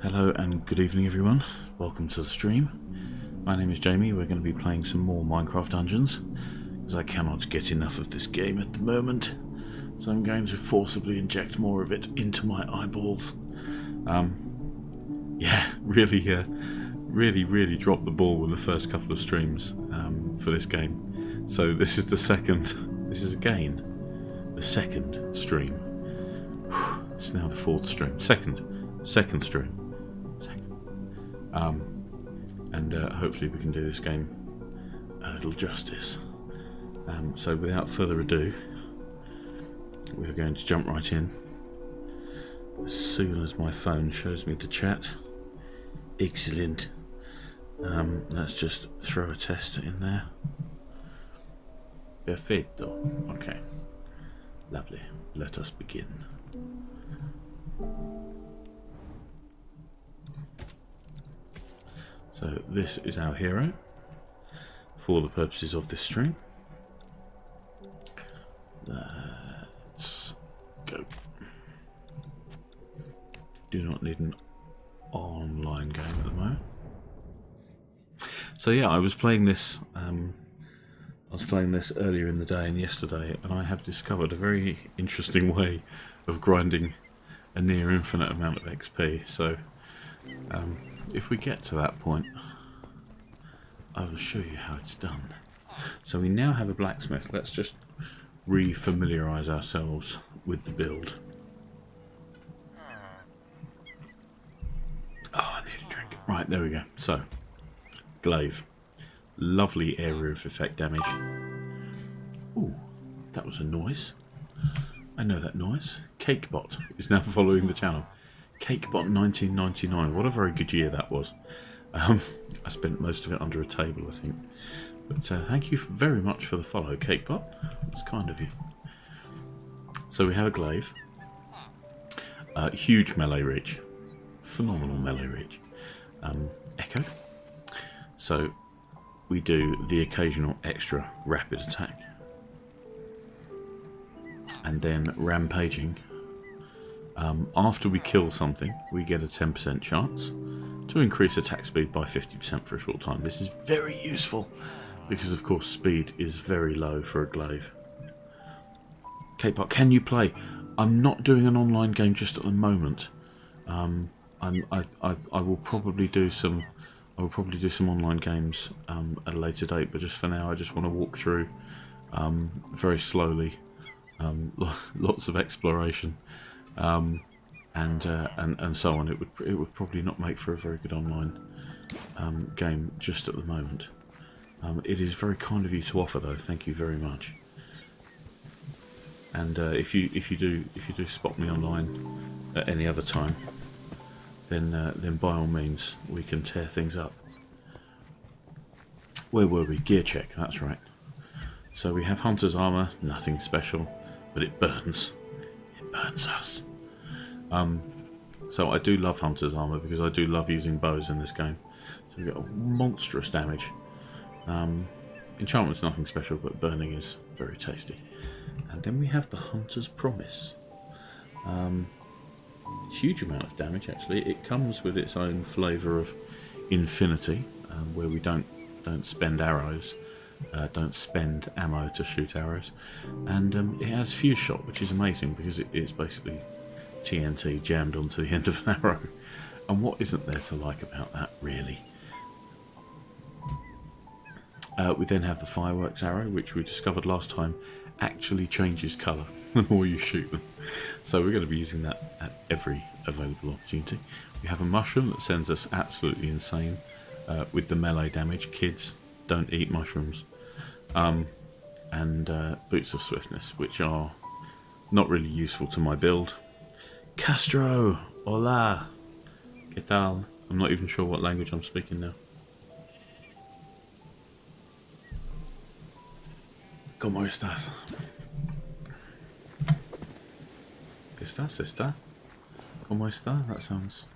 Hello and good evening everyone, welcome to the stream. My name is Jamie. We're going to be playing some more Minecraft Dungeons, as I cannot get enough of this game at the moment, so I'm going to forcibly inject more of it into my eyeballs. Yeah, really dropped the ball with the first couple of streams for this game. So this is again the second stream. It's now the fourth stream. Second stream. And hopefully we can do this game a little justice. So without further ado, we're going to jump right in as soon as my phone shows me the chat. Excellent. Let's just throw a tester in there. Perfetto. Okay. Lovely. Let us begin. So this is our hero for the purposes of this stream. Let's go. Do not need an online game at the moment. So yeah, I was playing this earlier in the day and yesterday, and I have discovered a very interesting way of grinding a near infinite amount of XP. So if we get to that point, I will show you how it's done. So we now have a blacksmith. Let's just re-familiarise ourselves with the build. Oh, I need a drink. Right, there we go. So, glaive. Lovely area of effect damage. Ooh, that was a noise. I know that noise. Cakebot is now following the channel. Cakebot 1999. What a very good year that was. I spent most of it under a table, I think. But thank you very much for the follow, Cakebot. That's kind of you. So we have a glaive. Huge melee reach. Phenomenal melee reach. Echo. So we do the occasional extra rapid attack. And then rampaging. After we kill something, we get a 10% chance to increase attack speed by 50% for a short time. This is very useful because, of course, speed is very low for a glaive. K-Park, can you play? I'm not doing an online game just at the moment. I will probably do some. I will probably do some online games at a later date. But just for now, I just want to walk through very slowly. Lots of exploration. And so on. It would probably not make for a very good online game just at the moment. It is very kind of you to offer, though. Thank you very much. And if you do spot me online at any other time, then by all means we can tear things up. Where were we? Gear check. That's right. So we have hunter's armor. Nothing special, but it burns. It burns us. So I do love hunter's armor because I do love using bows in this game. So we get a monstrous damage. Enchantment's nothing special, but burning is very tasty. And then we have the hunter's promise. Huge amount of damage actually. It comes with its own flavour of infinity, where we don't spend arrows, don't spend ammo to shoot arrows, and it has fuse shot, which is amazing because it's basically TNT jammed onto the end of an arrow. And what isn't there to like about that, really? We then have the fireworks arrow, which we discovered last time actually changes colour the more you shoot them. So we're going to be using that at every available opportunity. We have a mushroom that sends us absolutely insane with the melee damage. Kids, don't eat mushrooms. And boots of swiftness, which are not really useful to my build. Castro, hola, ¿qué tal? I'm not even sure what language I'm speaking now. ¿Cómo estás? ¿Estás? ¿Cómo está? That sounds...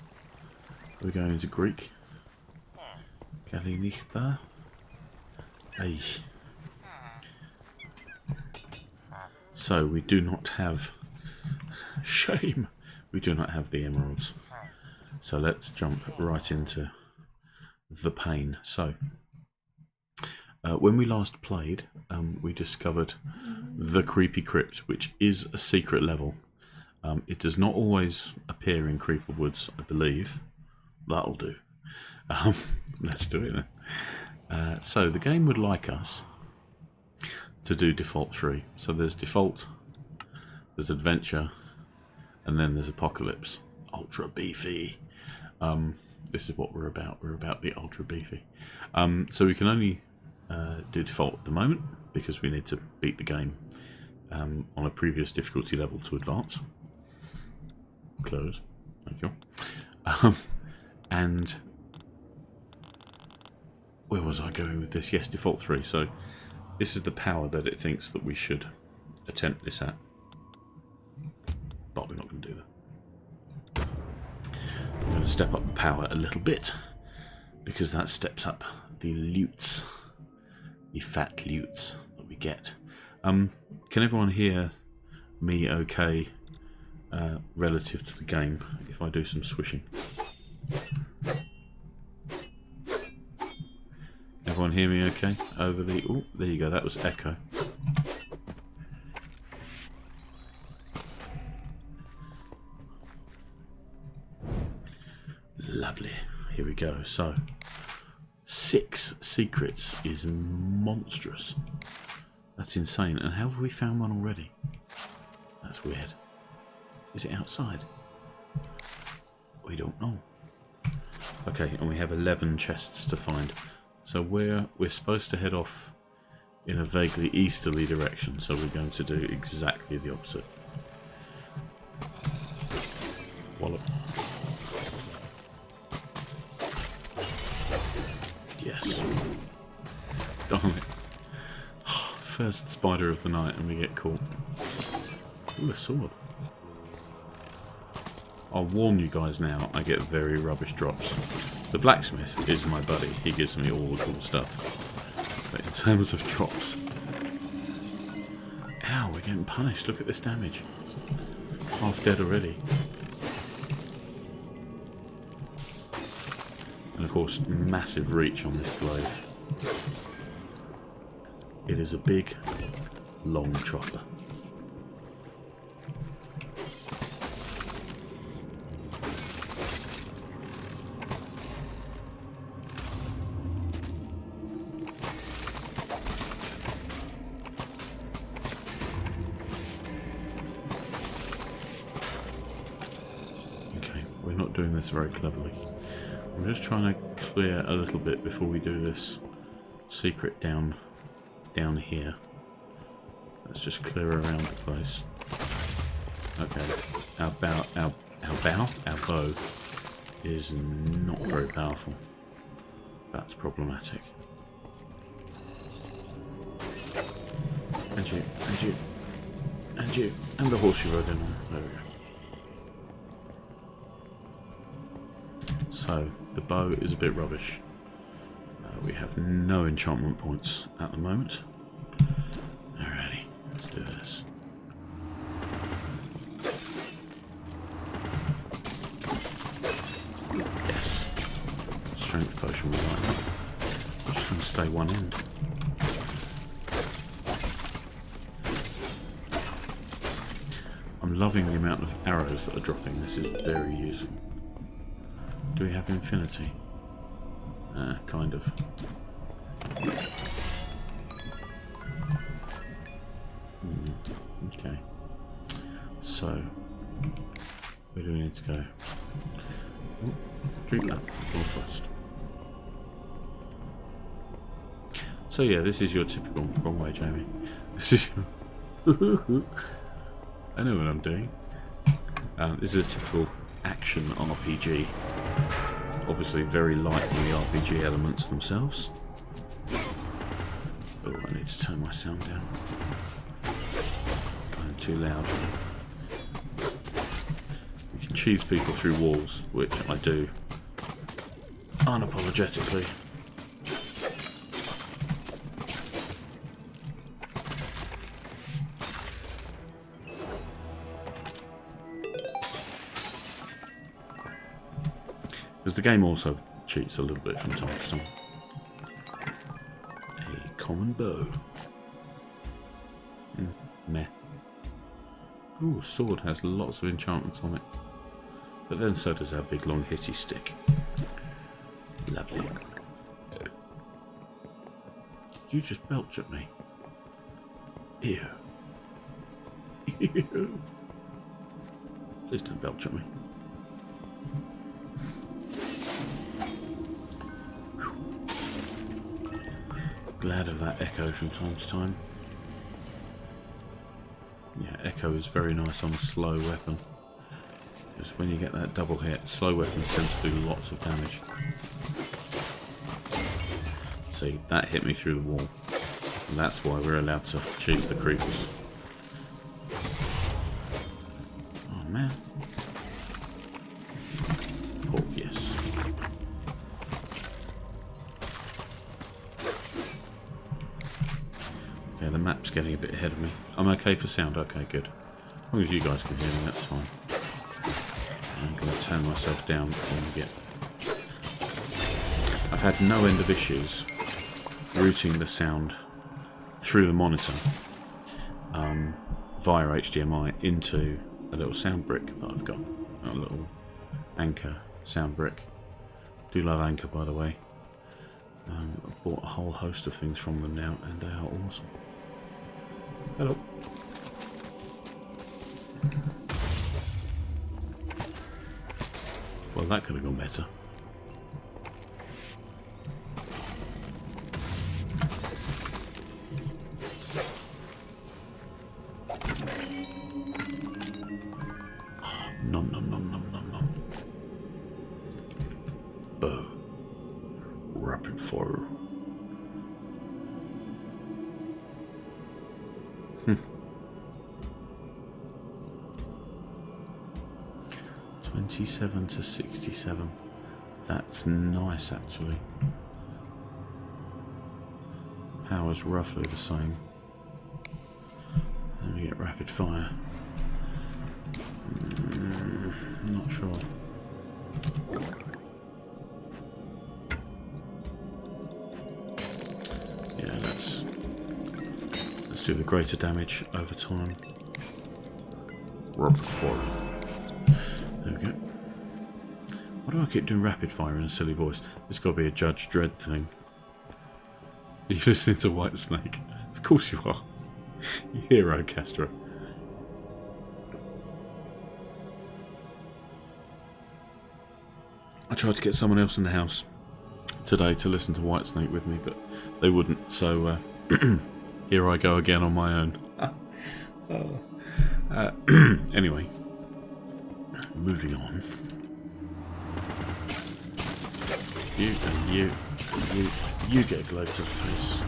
We're going into Greek. Kalinista. Ay. So we do not have... Shame! We do not have the emeralds. So let's jump right into the pain. So when we last played, we discovered the creepy crypt, which is a secret level. It does not always appear in Creeper Woods, I believe. That'll do. Let's do it then. So the game would like us to do default 3. So there's default, there's adventure, and then there's apocalypse. Ultra beefy. This is what we're about. We're about the ultra beefy. So we can only do default at the moment because we need to beat the game on a previous difficulty level to advance. Close. Thank you. And where was I going with this? Yes, default 3. So this is the power that it thinks that we should attempt this at. But we're not going to do that. I'm going to step up the power a little bit because that steps up the loots, the fat loots that we get. Can everyone hear me okay relative to the game if I do some swishing? Everyone hear me okay over the... Oh, there you go, that was echo. Lovely. Here we go. So, 6 secrets is monstrous. That's insane. And how have we found one already? That's weird. Is it outside? We don't know. Okay, and we have 11 chests to find. So we're supposed to head off in a vaguely easterly direction, so we're going to do exactly the opposite. Wallop. Yes. Darn it. First spider of the night and we get caught. Ooh, a sword. I'll warn you guys now, I get very rubbish drops. The blacksmith is my buddy, he gives me all the cool stuff. But in terms of drops... Ow, we're getting punished, look at this damage. Half dead already. And of course, massive reach on this glaive. It is a big, long chopper. Doing this very cleverly. I'm just trying to clear a little bit before we do this secret down here. Let's just clear around the place. Okay, our bow is not very powerful. That's problematic. And you, and you, and you, and the horse you rode in on. There we go. So, the bow is a bit rubbish. We have no enchantment points at the moment. Alrighty, let's do this. Yes. Strength potion will like that. I'm just going to stay one end. I'm loving the amount of arrows that are dropping. This is very useful. Do we have infinity? Kind of. Okay. So, where do we need to go? Ooh, drink that. Northwest. So yeah, this is your typical... Wrong way, Jamie. This is your... I know what I'm doing. This is a typical action RPG. Obviously very light on the RPG elements themselves. Oh, I need to turn my sound down. I'm too loud. You can cheese people through walls, which I do unapologetically. Because the game also cheats a little bit from time to time. A common bow. Meh. Ooh, sword has lots of enchantments on it. But then so does our big long hitty stick. Lovely. Did you just belch at me? Ew. Ew. Please don't belch at me. Glad of that echo from time to time. Yeah, echo is very nice on a slow weapon. Because when you get that double hit, slow weapons tend to do lots of damage. See, that hit me through the wall. And that's why we're allowed to choose the creepers. Oh man. Oh yes. Okay, the map's getting a bit ahead of me. I'm okay for sound, okay, good. As long as you guys can hear me, that's fine. I'm going to turn myself down when we get... I've had no end of issues routing the sound through the monitor via HDMI into a little sound brick that I've got. A little Anchor sound brick. Do love Anchor, by the way. I've bought a whole host of things from them now, and they are awesome. Hello. Well, that could have gone better. Nom nom nom nom nom nom. Bow. Rapid fire. 27 to 67. That's nice, actually. Power's roughly the same. Then we get rapid fire. Not sure. Yeah, let's do the greater damage over time. Rapid fire. There we go. Why do I keep doing rapid fire in a silly voice? It's got to be a Judge Dredd thing. Are you listening to Whitesnake? Of course you are. You hero, Castro. I tried to get someone else in the house today to listen to Whitesnake with me, but they wouldn't, so here I go again on my own. Anyway, moving on. You get a glow to the face,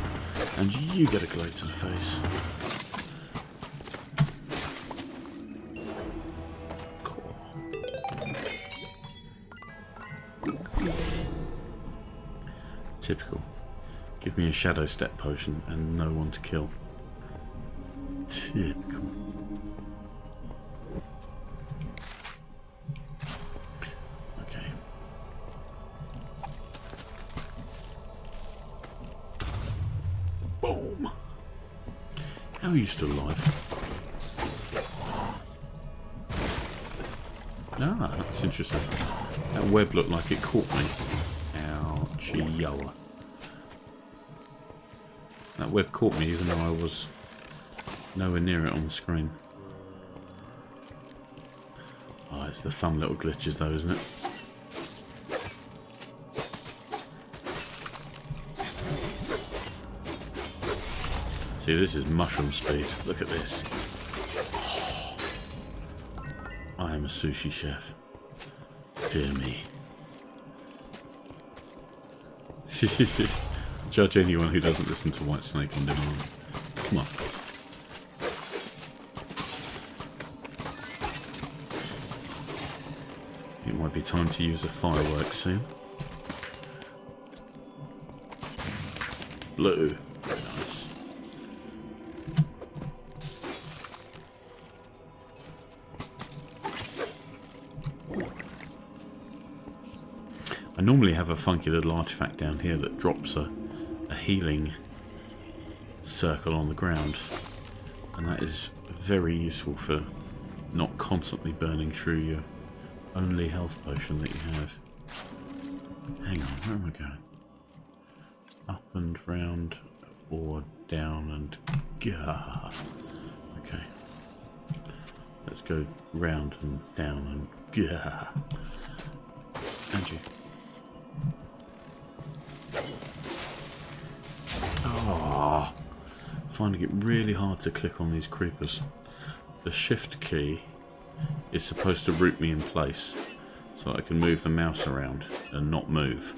and you get a glow to the face. Cool. Typical. Give me a shadow step potion and no one to kill. Typical. Okay. Boom. How are you still alive? Ah, that's interesting. That web looked like it caught me. Ouchie-yoa. That web caught me even though I was nowhere near it on the screen. Oh, it's the fun little glitches though, isn't it? See, this is mushroom speed. Look at this. Oh, I am a sushi chef. Fear me. Judge anyone who doesn't listen to Whitesnake on demand. Come on. It might be time to use a firework soon. Blue. Very nice. I normally have a funky little artifact down here that drops a healing circle on the ground, and that is very useful for not constantly burning through your only health potion that you have. Hang on, where am I going? Up and round, or down and... Gah. Okay. Let's go round and down and... Gah. And you. Oh, finding it really hard to click on these creepers. The shift key is supposed to root me in place so I can move the mouse around and not move,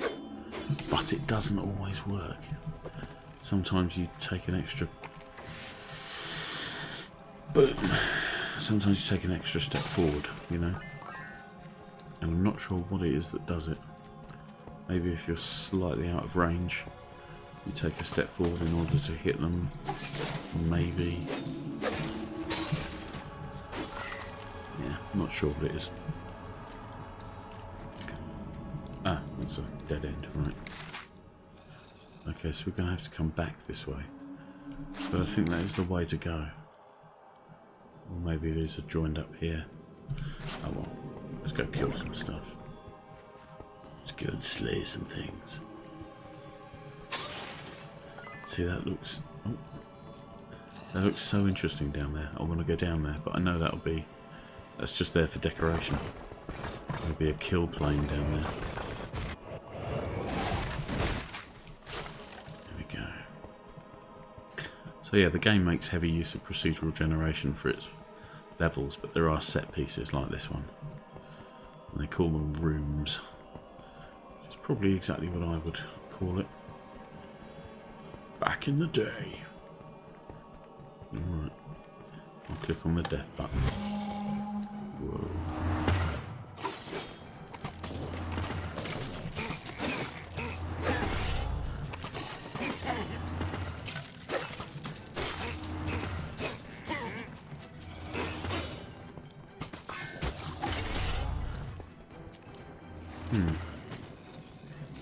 but it doesn't always work. Sometimes you take an extra boom, sometimes you take an extra step forward, you know, and I'm not sure what it is that does it. Maybe if you're slightly out of range you take a step forward in order to hit them, maybe. Yeah, I'm not sure what it is. Ah, that's a dead end, right. Okay, so we're going to have to come back this way. But I think that is the way to go. Or maybe these are joined up here. Oh well, let's go kill some stuff. Let's go and slay some things. See, that looks... Oh, that looks so interesting down there. I want to go down there, but I know that'll be... That's just there for decoration. There'll be a kill plane down there. There we go. So yeah, the game makes heavy use of procedural generation for its levels, but there are set pieces like this one. And they call them rooms. Which is probably exactly what I would call it. Back in the day. Alright. I'll click on the death button. Whoa.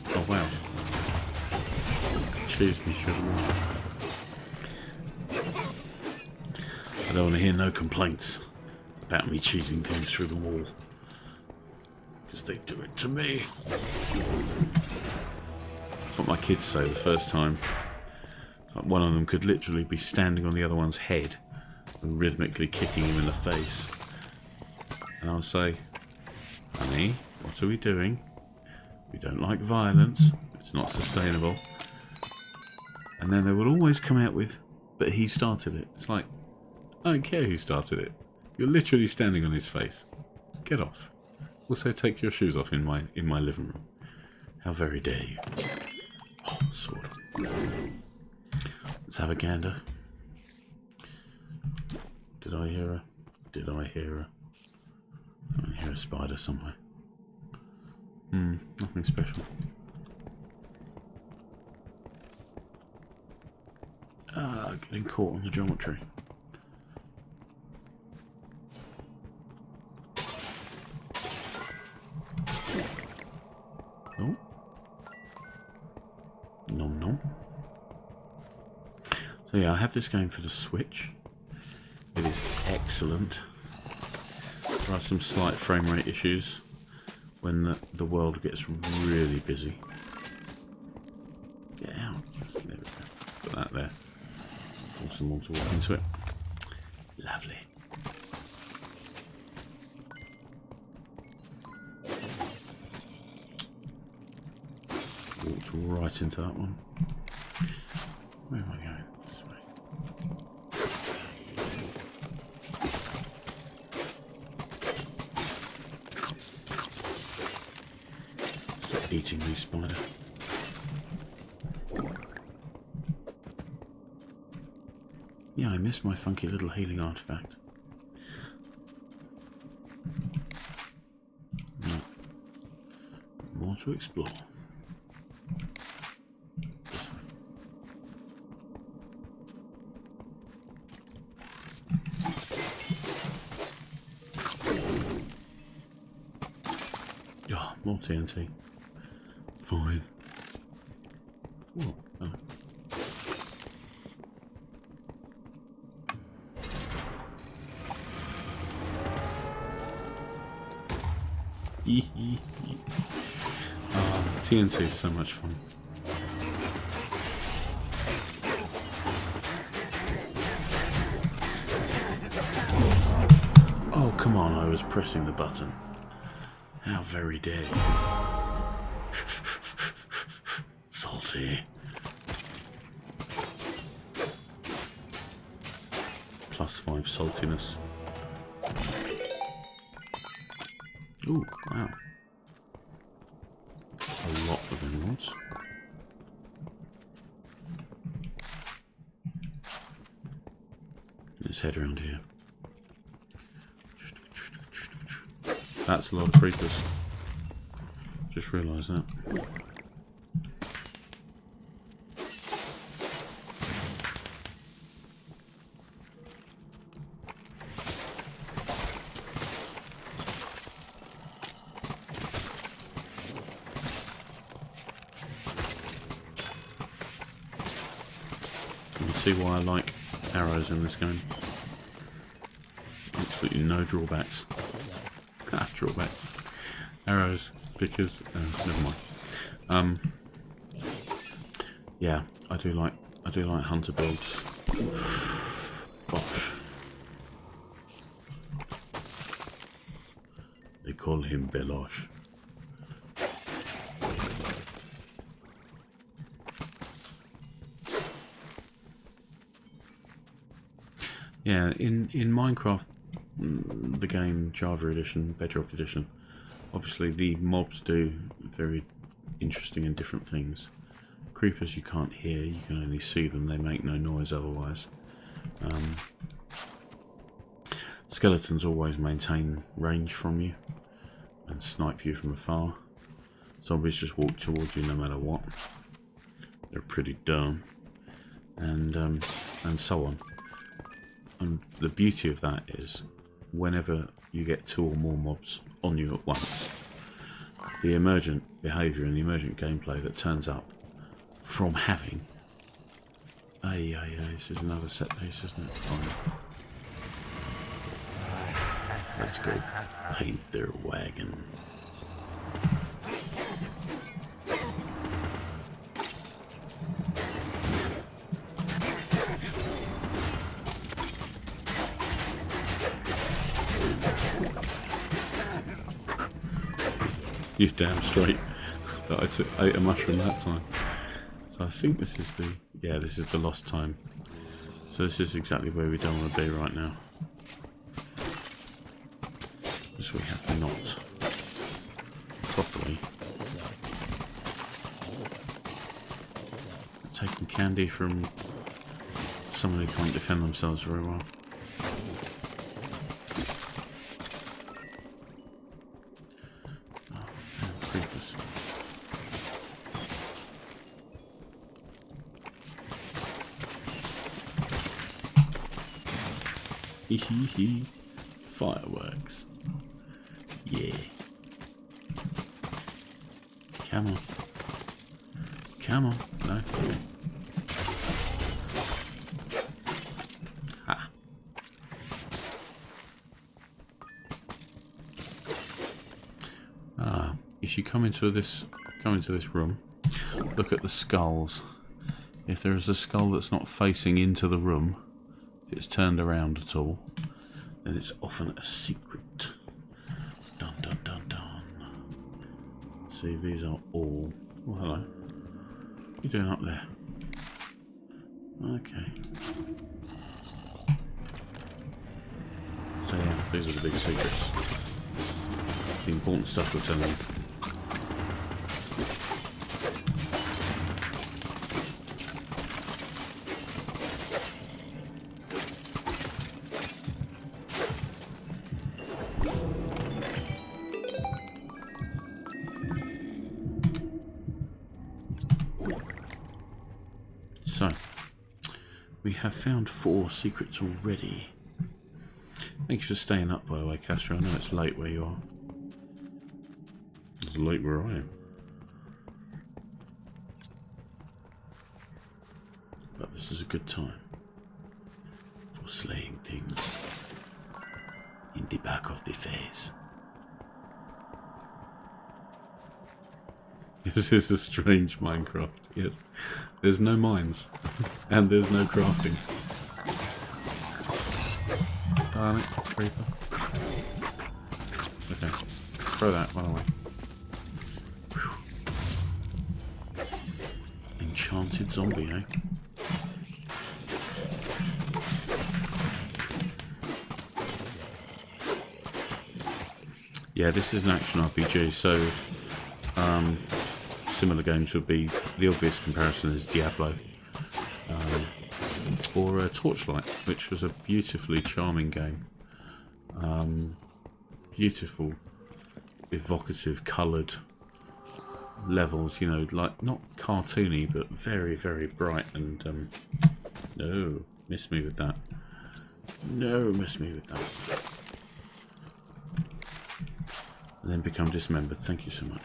Oh wow. Cheese me through the wall. I don't want to hear no complaints about me cheesing things through the wall. Because they do it to me. That's what my kids say the first time. Like one of them could literally be standing on the other one's head and rhythmically kicking him in the face. And I'll say, honey, what are we doing? We don't like violence. It's not sustainable. And then they will always come out with, but he started it. It's like, I don't care who started it. You're literally standing on his face. Get off. Also, take your shoes off in my living room. How very dare you. Oh, sword. Let's have a gander. Did I hear her? Did I hear her? I hear a spider somewhere. Nothing special. Getting caught on the geometry. Oh. Nom nom. So yeah, I have this game for the Switch. It is excellent. There are some slight frame rate issues when the world gets really busy. Get out. There we go. Put that there. Force them all to walk into it. Lovely. Walked right into that one. Where am I going? This way. Stop eating me, spider. Yeah, I missed my funky little healing artifact. No. More to explore. This way. Oh, more TNT. Fine. Whoa. Oh. TNT is so much fun. Oh, come on, I was pressing the button. How very dare you. Salty. +5 saltiness. Ooh, wow. A lot of emeralds. Let's head around here. That's a lot of creepers. Just realised that. You can see why I like arrows in this game. Absolutely no drawbacks. Drawbacks. Arrows, because never mind. Yeah, I do like hunter builds. Bosh. They call him Belosh. Yeah, in Minecraft, the game Java Edition, Bedrock Edition, obviously the mobs do very interesting and different things. Creepers you can't hear, you can only see them, they make no noise otherwise. Skeletons always maintain range from you and snipe you from afar. Zombies just walk towards you no matter what. They're pretty dumb. And so on. And the beauty of that is, whenever you get 2 or more mobs on you at once, the emergent behaviour and the emergent gameplay that turns up from having... this is another set piece, isn't it? Fine. Let's go paint their wagon. You damn straight that I ate a mushroom that time. So I think this is the... yeah, this is the lost time. So this is exactly where we don't want to be right now. Because we have not properly taken candy from someone who can't defend themselves very well. Fireworks. Yeah. Come on. Come on. No. Okay. Ha. If you come into this room, look at the skulls. If there is a skull that's not facing into the room, if it's turned around at all, then it's often a secret. Dun dun dun dun. See, these are all... oh, hello. What are you doing up there? Okay. So yeah, these are the big secrets. The important stuff we're telling you. So, we have found 4 secrets already. Thanks for staying up, by the way, Castro. I know it's late where you are. It's late where I am. But this is a good time for slaying things in the back of the face. This is a strange Minecraft. Yes. There's no mines. And there's no crafting. Darn it, creeper. Okay. Throw that one away. Enchanted zombie, eh? Yeah, this is an action RPG, so similar games would be, the obvious comparison is Diablo, or Torchlight, which was a beautifully charming game. Beautiful, evocative, coloured levels, you know, like not cartoony, but very, very bright. And no, miss me with that. No, miss me with that. And then become dismembered. Thank you so much.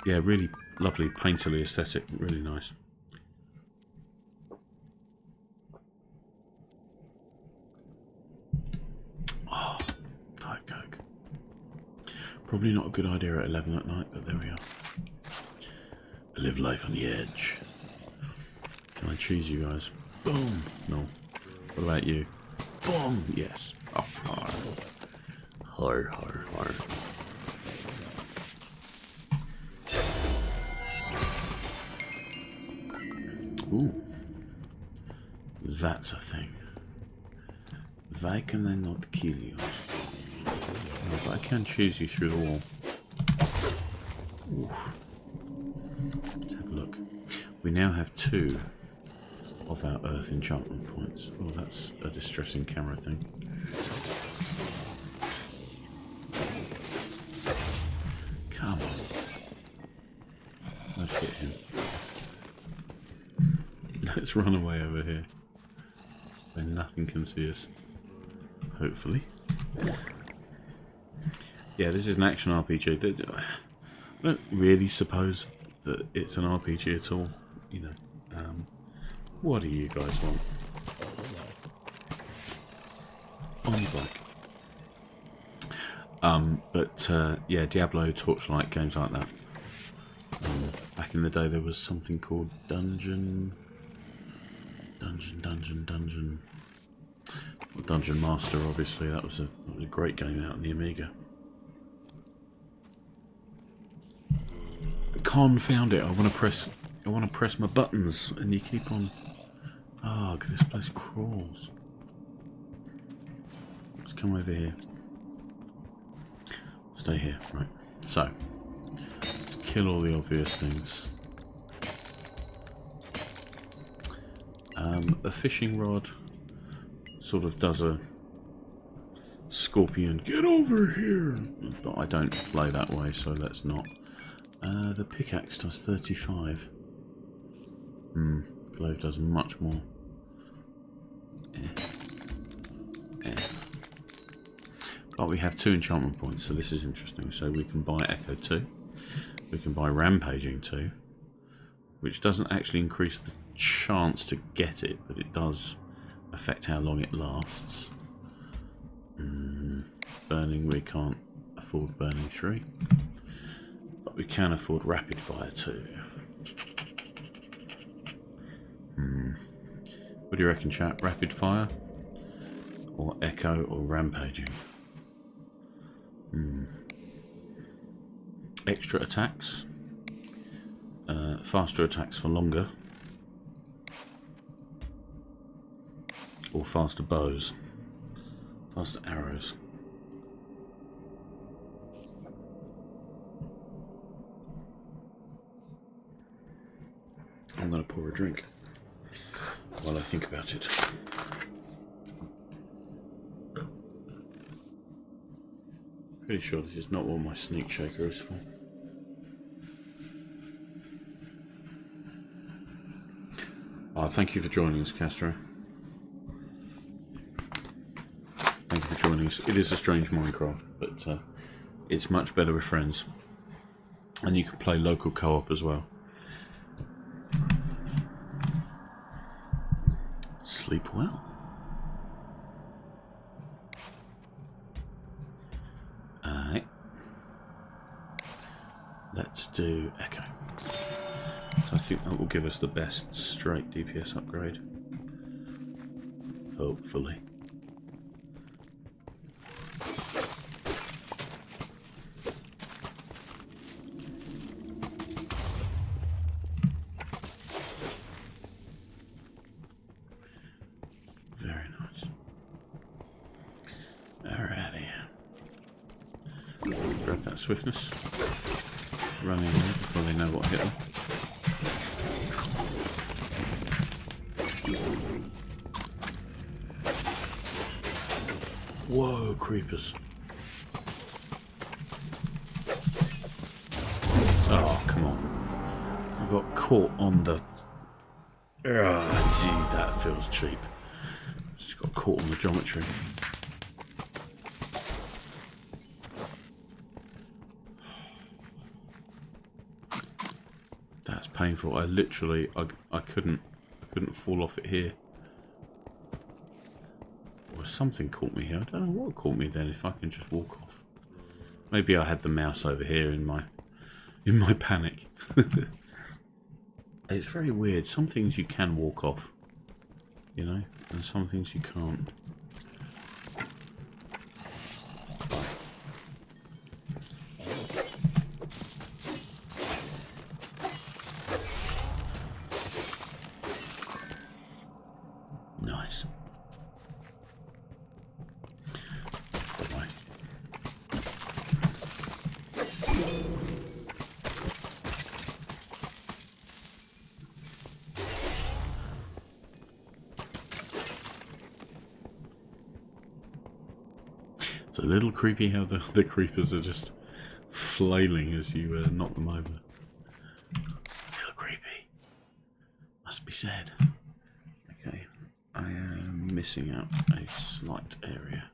Yeah, really lovely, painterly aesthetic, really nice. Oh, Diet Coke. Probably not a good idea at 11 at night, but there we are. I live life on the edge. Can I choose you guys? Boom! No. What about you? Boom! Yes. Oh, har. Har, har, har. Ooh. That's a thing. Why can I not kill you? If I can choose you through the wall. Oof. Let's have a look. We now have 2 of our earth enchantment points. Oh, that's a distressing camera thing. Come on. Let's hit him. Let's run away over here where nothing can see us. Hopefully. Yeah, this is an action RPG. I don't really suppose that it's an RPG at all. You know, what do you guys want? On black. Yeah, Diablo, Torchlight, games like that. Back in the day, there was something called Dungeon Master. Obviously, that was a great game out on the Amiga. Confound it! I want to press my buttons, and you keep on. Oh, because this place crawls. Let's come over here. Stay here, right? So, let's kill all the obvious things. A fishing rod sort of does a scorpion, get over here, but I don't play that way, so let's not. The pickaxe does 35. Glaive does much more. But we have 2 enchantment points, so this is interesting. So we can buy Echo 2. We can buy Rampaging 2, which doesn't actually increase the chance to get it, but it does affect how long it lasts. Burning, we can't afford Burning 3. But we can afford Rapid Fire 2. What do you reckon, chat? Rapid Fire? Or Echo or Rampaging? Extra attacks. Faster attacks for longer. Or faster bows. Faster arrows. I'm going to pour a drink while I think about it. Pretty sure this is not what my sneak shaker is for. Thank you for joining us, Castro. Thank you for joining us. It is a strange Minecraft, but It's much better with friends. And you can play local co-op as well. Sleep well. Alright. Let's do Echo. So I think that will give us the best straight DPS upgrade. Hopefully. Very nice. Alrighty. Grab that swiftness. Run in there before they know what hit them. Whoa, creepers. Oh, come on. I got caught on the... Oh, gee, that feels cheap. Just got caught on the geometry. That's painful. I literally, I couldn't fall off it here. Or something caught me here. I don't know what caught me then. If I can just walk off. Maybe I had the mouse over here in my panic. It's very weird. Some things you can walk off, you know, and some things you can't. Nice. Bye-bye. It's a little creepy how the creepers are just flailing as you knock them over. A little creepy. Must be said. Okay, I am missing out a slight area.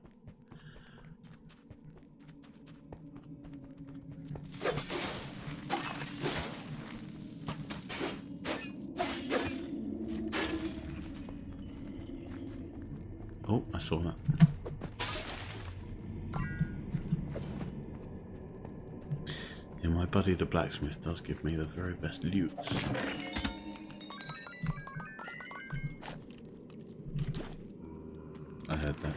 Oh, I saw that. Yeah, my buddy the blacksmith does give me the very best lutes. I heard that.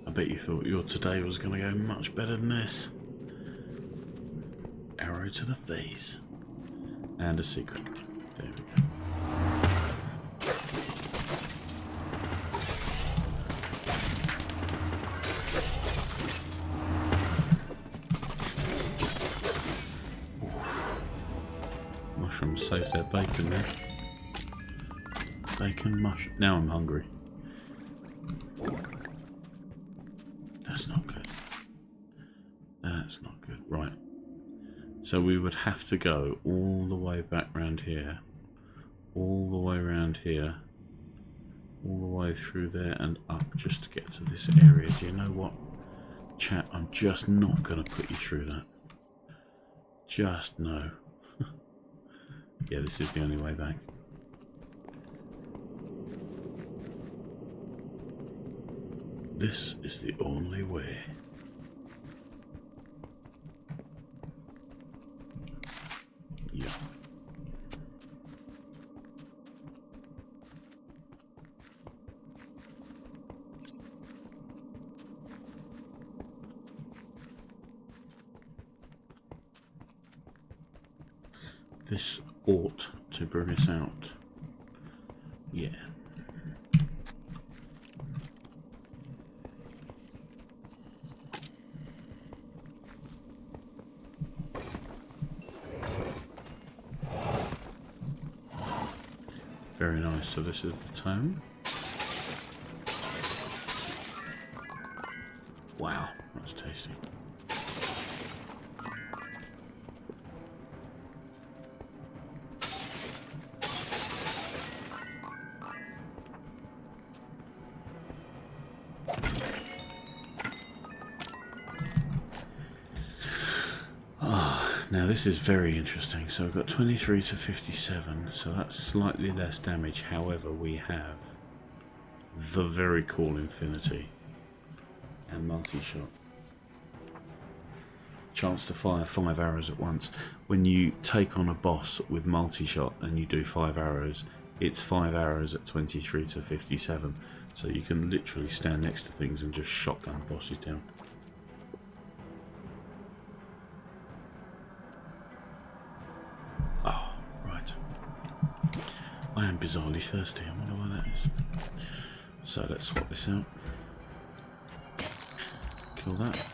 I bet you thought your today was going to go much better than this. Arrow to the face. And a secret. There we go. Mushrooms saved their bacon there. Bacon, mushroom. Now I'm hungry. That's not good. That's not good. Right. So we would have to go all the way back round here. All the way around here. All the way through there and up just to get to this area. Do you know what? Chat, I'm just not going to put you through that. Just no. Yeah, this is the only way back. This is the only way. Yeah. This ought to bring us out. Yeah. Very nice. So this is the town. Wow, that's tasty. Now this is very interesting. So we've got 23 to 57, so that's slightly less damage. However, we have the very cool Infinity and multi-shot. Chance to fire 5 arrows at once. When you take on a boss with multi-shot and you do 5 arrows, it's 5 arrows at 23 to 57. So you can literally stand next to things and just shotgun bosses down. Oh, right. I am bizarrely thirsty. I wonder why that is. So let's swap this out. Kill that.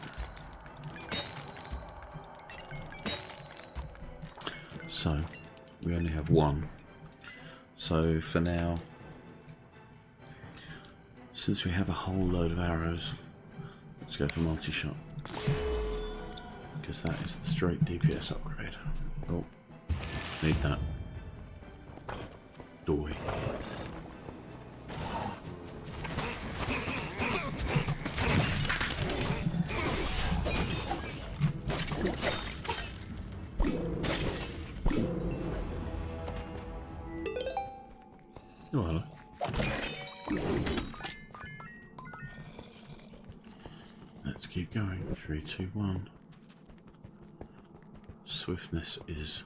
So we only have one. So for now, since we have a whole load of arrows, let's go for multi-shot. Because that is the straight DPS upgrade. Oh, need that. Doy. Oh, hello. Let's keep going. 3, 2, 1. Swiftness is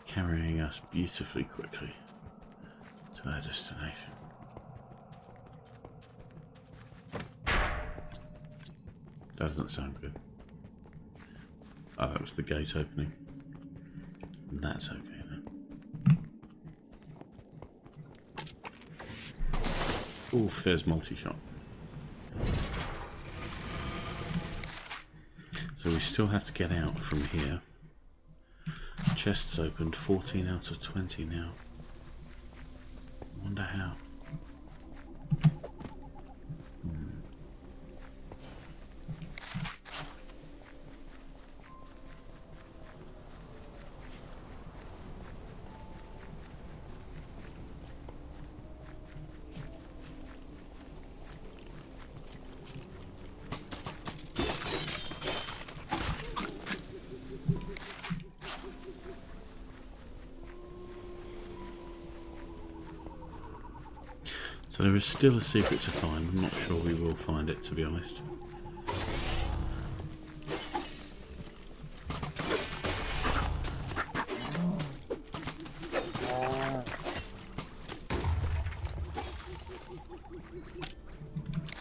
carrying us beautifully quickly to our destination. That doesn't sound good. Oh, that was the gate opening. That's okay then. Oof, there's multi-shot. So we still have to get out from here. Chests opened, 14 out of 20 now. Wonder how. So there is still a secret to find. I'm not sure we will find it, to be honest.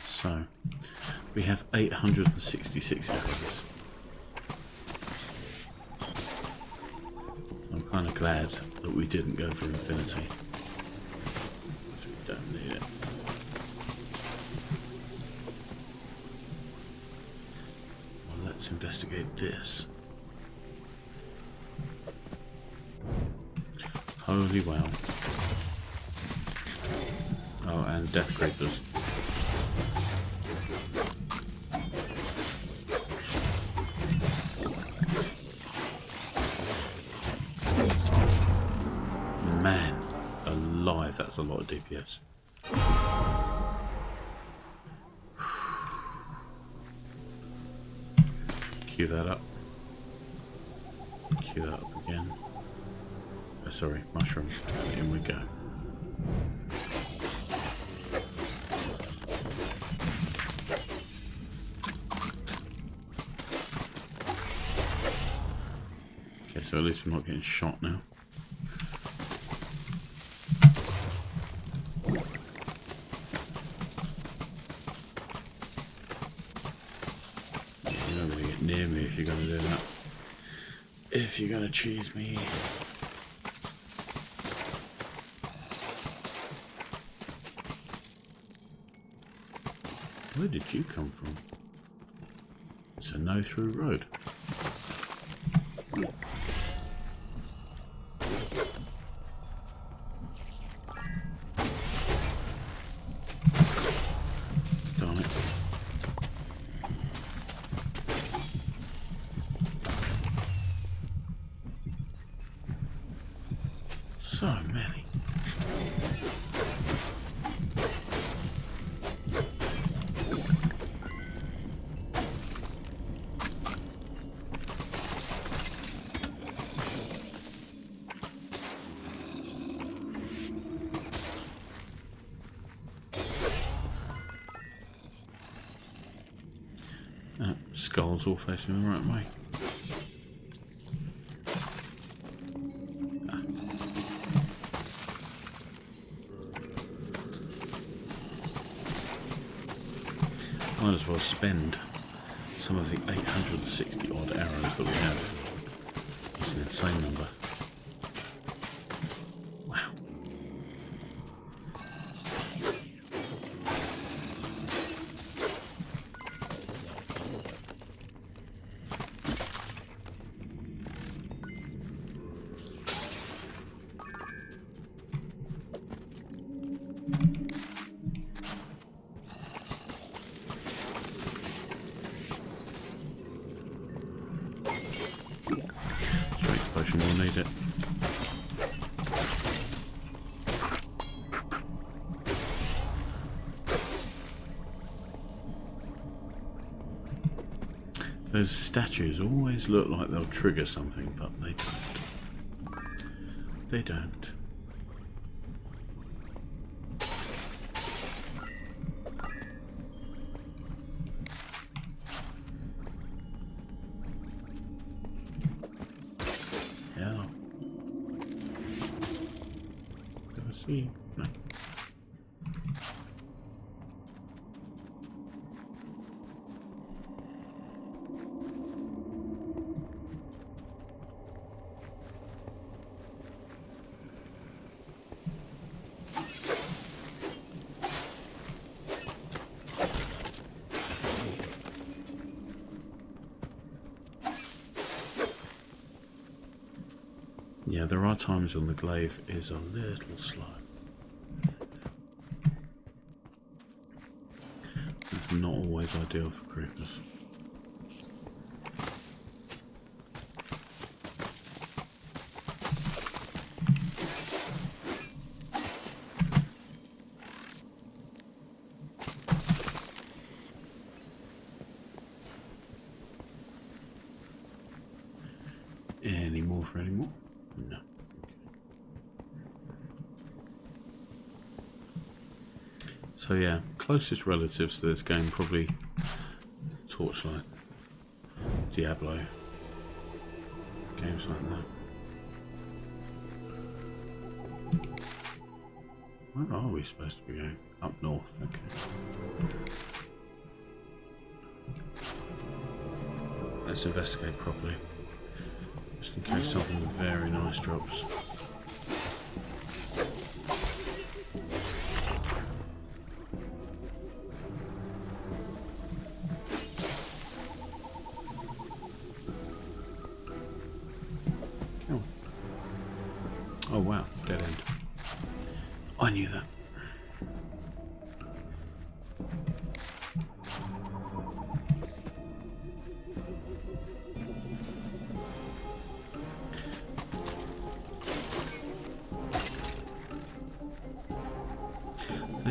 So we have 866 arrows. I'm kind of glad that we didn't go for Infinity. Don't need it. Well, let's investigate this. Holy wow. Oh, and death creepers. Man, alive, that's a lot of DPS. Cue that up. Cue that up again. Oh, sorry, mushrooms. In we go. Okay, so at least we're not getting shot now. You're not going to get near me if you're going to do that. If you're going to cheese me. Where did you come from? It's a no-through road. Darn it. So many. skulls all facing the right way. Might as well spend some of the 860 odd arrows that we have. It's an insane number. Wow. Strength potion will need it. Those statues always look like they'll trigger something, but they don't. They don't. Hello. Did I see you? No. Yeah, there are times when the glaive is a little slow. It's not always ideal for creepers. Any more for any more? No. Okay. So yeah, closest relatives to this game probably Torchlight, Diablo, games like that. Where are we supposed to be going? Up north, okay. Let's investigate properly. Just in case something very nice drops. Cool. Oh wow, dead end. I knew that.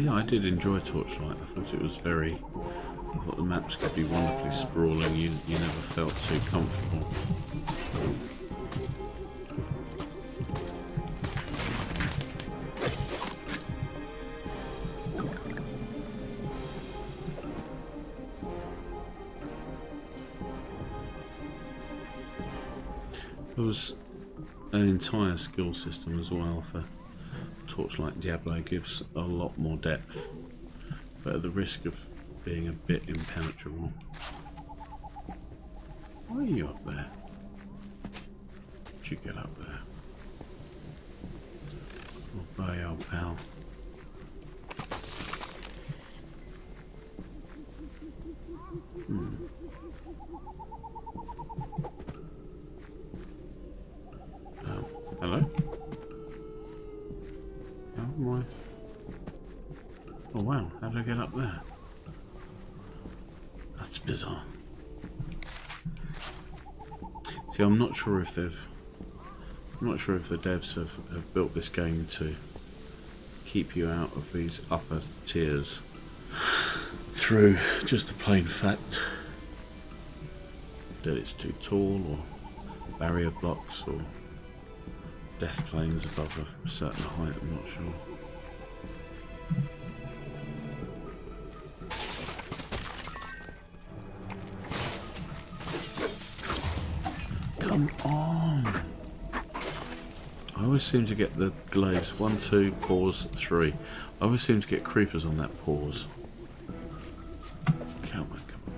Yeah, I did enjoy Torchlight. I thought it was I thought the maps could be wonderfully sprawling. You never felt too comfortable. There was an entire skill system as well for Torchlight. Diablo gives a lot more depth, but at the risk of being a bit impenetrable. Why are you up there? How'd you get up there? Oh, bye, old pal. Hello? Oh wow, how did I get up there? That's bizarre. See, I'm not sure if the devs have built this game to keep you out of these upper tiers through just the plain fact that it's too tall, or barrier blocks, or death planes above a certain height. I'm not sure. Come on! I always seem to get the glaives. 1, 2, pause, 3. I always seem to get creepers on that pause. Come on, come on.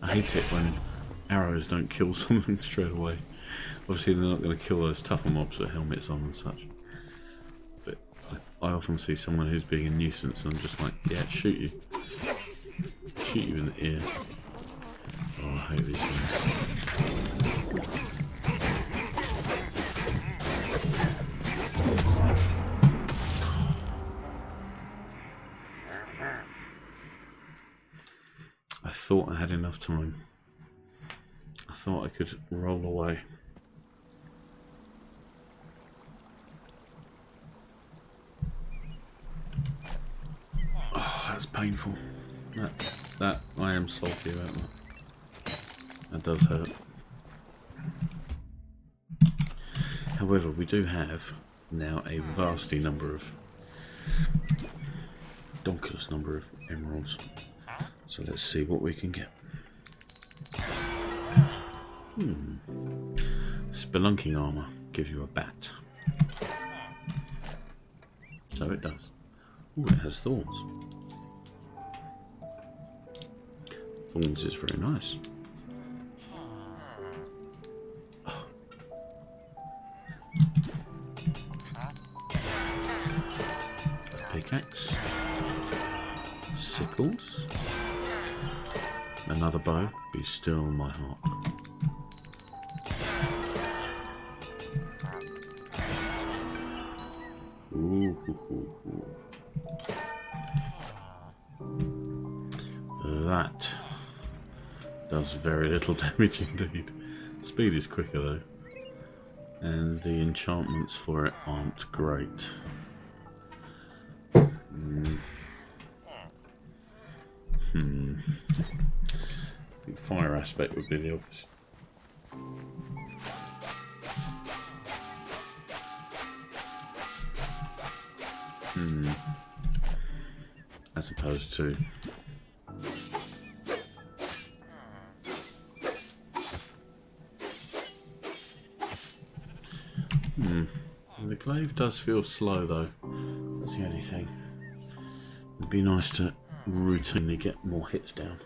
I hate it when arrows don't kill something straight away. Obviously they're not going to kill those tougher mobs with helmets on and such. But I often see someone who's being a nuisance and I'm just like, yeah, shoot you. Shoot you in the ear. Oh, I hate these things. I thought I had enough time. I thought I could roll away. Oh, that's painful. That I am salty about that. That does hurt. However, we do have now a vastly number of donkerous number of emeralds. So let's see what we can get. Spelunking armor gives you a bat. So it does. Oh, it has thorns. Thorns is very nice. Oh. Pickaxe. Sickles. Another bow. Be still my heart. Ooh, that does very little damage indeed. Speed is quicker though, and the enchantments for it aren't great. The fire aspect would be the opposite. As opposed to the glaive does feel slow though. That's the only thing. It'd be nice to routinely get more hits down.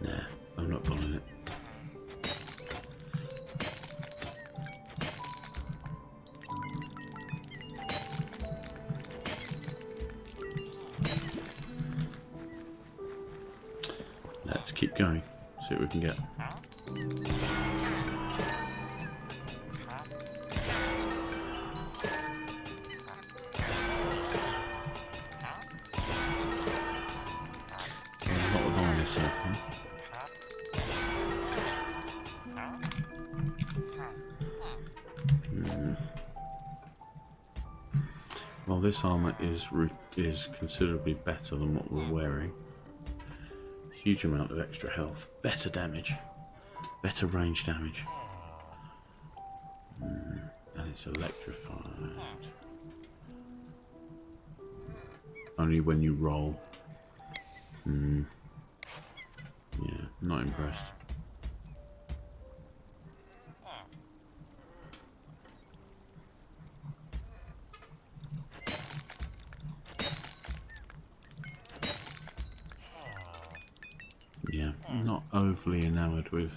Nah, I'm not buying it. Let's keep going, see what we can get. A lot of iron so far. Well, this armour is considerably better than what we're wearing. Huge amount of extra health, better damage, better range damage, and it's electrified. Only when you roll. Yeah, not impressed. not overly enamoured with.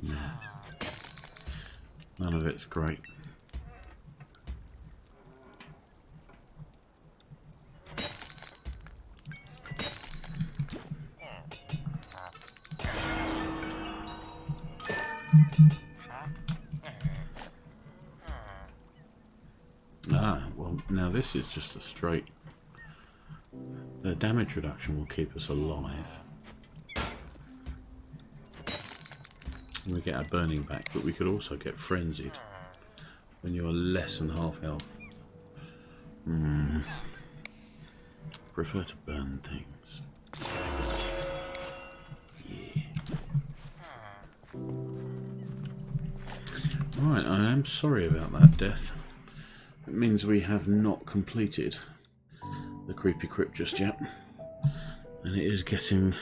No. None of it's great. Well, now this is just a straight. The damage reduction will keep us alive. We get our burning back, but we could also get frenzied when you're less than half health. Prefer to burn things. Yeah. Right, I am sorry about that death. It means we have not completed the creepy crypt just yet, and it is getting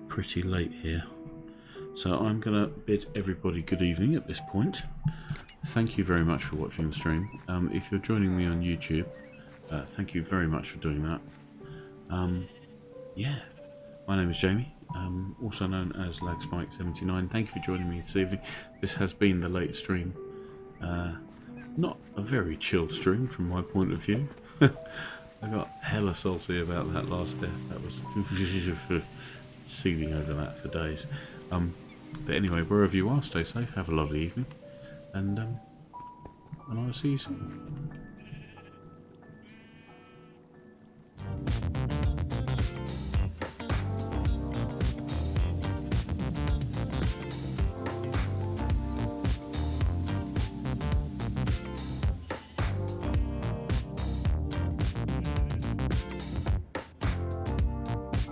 pretty late here. So I'm going to bid everybody good evening at this point. Thank you very much for watching the stream. If you're joining me on YouTube, thank you very much for doing that. Yeah, my name is Jamie, also known as LagSpike79. Thank you for joining me this evening. This has been the late stream. Not a very chill stream from my point of view. I got hella salty about that last death. That was seething over that for days. But anyway, wherever you are, stay safe, have a lovely evening, and I will see you soon.